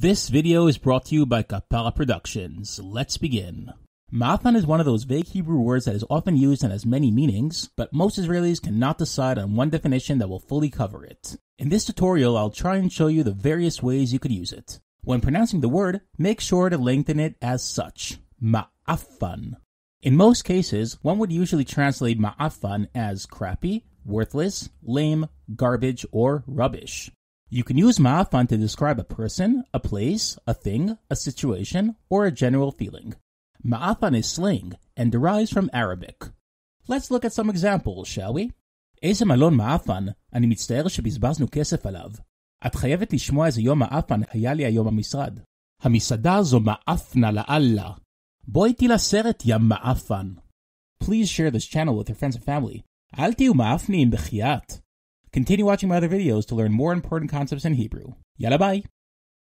This video is brought to you by Kapara Productions. Let's begin. מעפן is one of those vague Hebrew words that is often used and has many meanings, but most Israelis cannot decide on one definition that will fully cover it. In this tutorial, I'll try and show you the various ways you could use it. When pronouncing the word, make sure to lengthen it as such. מעפן. In most cases, one would usually translate מעפן as crappy, worthless, lame, garbage, or rubbish. You can use מעפן to describe a person, a place, a thing, a situation, or a general feeling. מעפן is slang and derives from Arabic. Let's look at some examples, shall we? איזה מלון מעפן, אני מצטער שבזבזנו כסף עליו. את חייבת לשמוע איזה יום מעפן היה לי היום במשרד. המסעדה זו מעפנה לאללה. בואי איתי לסרט ים מעפן. Please share this channel with your friends and family. אל תהיו מעפנים בחייאת. Continue watching my other videos to learn more important concepts in Hebrew. Yalla bye!